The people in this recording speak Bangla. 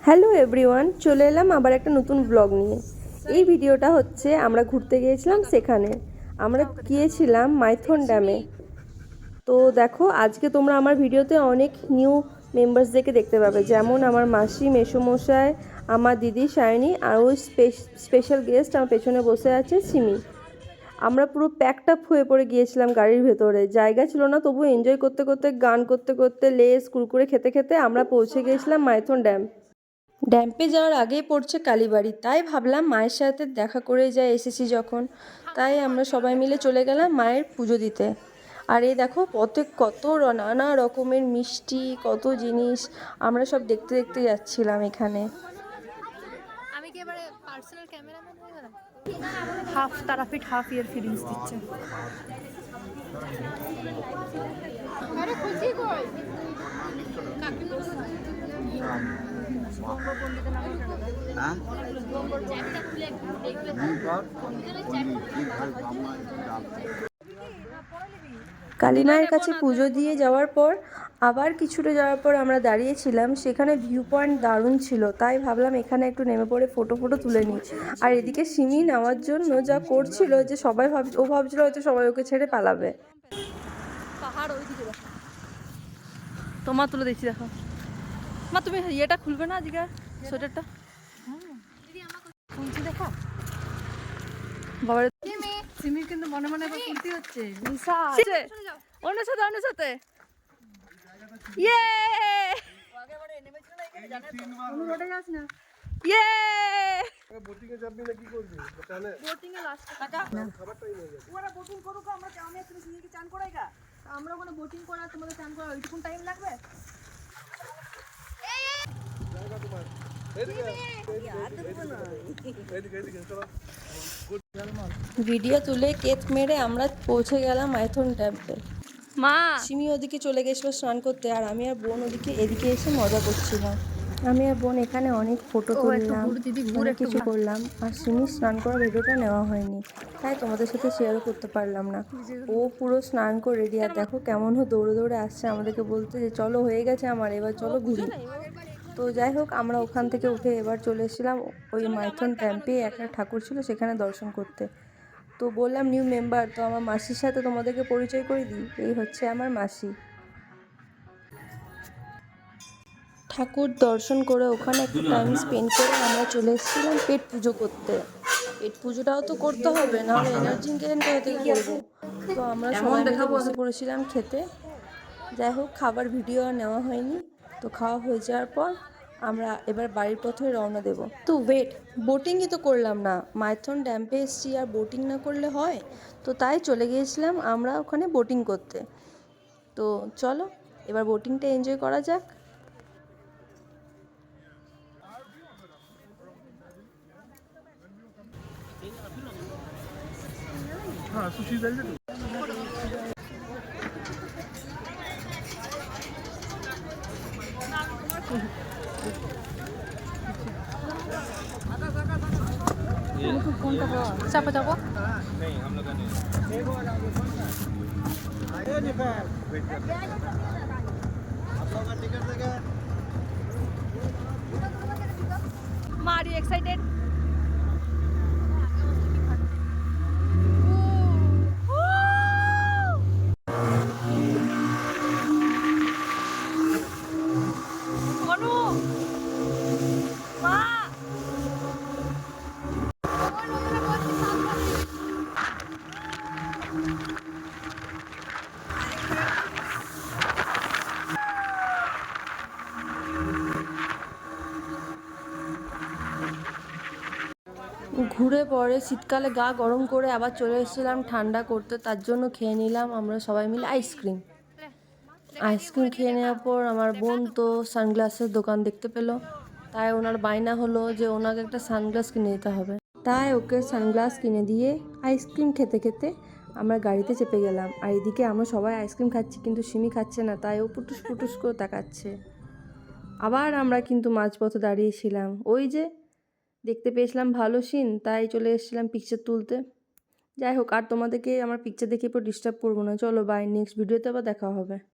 হ্যালো এভরিওয়ান, চলে এলাম আবার একটা নতুন ব্লগ নিয়ে। এই ভিডিওটা হচ্ছে আমরা ঘুরতে গিয়েছিলাম, সেখানে আমরা গিয়েছিলাম মাইথন ড্যামে। তো দেখো, আজকে তোমরা আমার ভিডিওতে অনেক নিউ মেম্বার্সদেরকে দেখতে পাবে, যেমন আমার মাসি, মেসোমশাই, আমার দিদি সায়নী, আর ওই স্পেশাল গেস্ট আমার পেছনে বসে আছে সিমি। আমরা পুরো প্যাকড আপ হয়ে পড়ে গিয়েছিলাম গাড়ির ভেতরে, জায়গা ছিল না, তবু এনজয় করতে করতে, গান করতে করতে, লেস কুরকুরে খেতে খেতে আমরা পৌঁছে গিয়েছিলাম মাইথন ড্যাম। ড্যাম্পে যাওয়ার আগেই পড়ছে কালীবাড়ি, তাই ভাবলাম মায়ের সাথে দেখা করে যাই এসেছি যখন, তাই আমরা সবাই মিলে চলে গেলাম মায়ের পুজো দিতে। আর এই দেখো, পথে কত নানা রকমের মিষ্টি, কত জিনিস আমরা সব দেখতে দেখতে যাচ্ছিলাম এখানে। আমি কি এবারে পার্সোনাল ক্যামেরাম্যান হয়ে গেলাম? হাফ তারাপীঠ হাফ ইয়ার ফিলিংস দিচ্ছে। আরে খুশি কই কালী মায়ের কাছে পুজো দিয়ে যাওয়ার পর আবার কিছুটা যাওয়ার পর আমরা দাঁড়িয়েছিলাম, সেখানে ভিউ পয়েন্ট দারুণ ছিল, তাই ভাবলাম এখানে একটু নেমে পড়ে ফটো তুলে নিই। আর এদিকে সিমি নেওয়ার জন্য যা করছিল যে সবাই ভাবছিল হয়তো সবাই ওকে ছেড়ে পালাবে। পাহাড় ওইদিকে দেখো, তোমার তুলে দেখছি, দেখো মা, তুমি ইয়েটা খুলবে না আজকে সোয়েটারটা? খুলছি দেখো বাবার। সিমির কিন্তু মনে মনে এবার কুর্তি হচ্ছে অন্য সাথে ইয়ে রোডে যাস না, ইয়ে বোটিং এ যাবি না, কি করবি তাহলে? বোটিং এ লাস্ট টাকা খাবারটাই নিয়ে যাবে, ওরা বোটিং করুক, আমরা আমি তুমি সিমিকে চান করাইগা, আমরা ওখানে বোটিং করা, তোমাদের চান করা ওইটুকুন টাইম লাগবে। ভিডিও তুলে কেক মেরে আমরা পৌঁছে গেলাম মাইথন ড্যামে। মা সিমি ওদিকে চলে গেছিলো স্নান করতে, আর আমি আর বোন এদিকে এসে মজা করছিলাম। আমি আর বোন এখানে অনেক ফটো তুললাম, অনেক কিছু করলাম। আর সিমি স্নান করার ভিডিওটা নেওয়া হয়নি, তাই তোমাদের সাথে শেয়ারও করতে পারলাম না। ও পুরো স্নান করে রেডি, আর দেখো কেমন দৌড়ে দৌড়ে আসছে আমাদেরকে বলতে যে চলো হয়ে গেছে আমার, এবার চলো ঘুরি। তো যাই হোক, আমরা ওখান থেকে উঠে এবার চলে এসেছিলাম ওই মাইথন ক্যাম্পে, একটা ঠাকুর ছিল সেখানে দর্শন করতে। তো বললাম নিউ মেম্বার, তো আমার মাসির সাথে তোমাদেরকে পরিচয় করে দিই, এই হচ্ছে আমার মাসি। ঠাকুর দর্শন করে ওখানে একটু টাইম স্পেন্ড করে আমরা চলে এসেছিলাম পেট পুজো করতে। পেট পুজোটাও তো করতে হবে, নাহলে এনার্জি গেইন কোথা থেকে করবো। তো আমরা সবাই মিলে বসে পড়েছিলাম খেতে। যাই হোক, খাবার ভিডিও আর নেওয়া হয়নি। তো খাওয়া হয়ে যাওয়ার পর আমরা এবার বাড়ির পথে রওনা দেব। তো ওয়েট, বোটিংই তো করলাম না, মাইথন ড্যাম্পে এসেছি আর বোটিং না করলে হয়? তো তাই চলে গিয়েছিলাম আমরা ওখানে বোটিং করতে। তো চলো এবার বোটিংটা এনজয় করা যাক। हाँ सुशी दे दे চাপো চাপো। नहीं हम लोग का नहीं आप लोग का टिकट देगा মা আর ইউ এক্সাইটেড? অনু মা ঘুরে পরে শীতকালে গা গরম করে আবার চলে এসেছিলাম ঠান্ডা করতে, তার জন্য খেয়ে নিলাম আমরা সবাই মিলে আইসক্রিম। আইসক্রিম খেয়ে নেওয়ার পর আমার বোন তো সানগ্লাসের দোকান দেখতে পেলো, তাই ওনার বায়না হলো যে ওনাকে একটা সানগ্লাস কিনে দিতে হবে। তাই ওকে সানগ্লাস কিনে দিয়ে আইসক্রিম খেতে খেতে আমরা গাড়িতে চেপে গেলাম। আর এদিকে আমরা সবাই আইসক্রিম খাচ্ছি, কিন্তু সিমি খাচ্ছে না, তাই ও পুটুস পুটুস করে তাকাচ্ছে। আবার আমরা কিন্তু মাঝপথে দাঁড়িয়েছিলাম, ওই যে দেখতে পেয়েছিলাম ভালো সিন, তাই চলে এসেছিলাম পিকচার তুলতে। যাই হোক, আর তোমাদেরকে আমার পিকচার দেখে পর ডিস্টার্ব করবো না, চলো বাই, নেক্সট ভিডিওতে আবার দেখা হবে।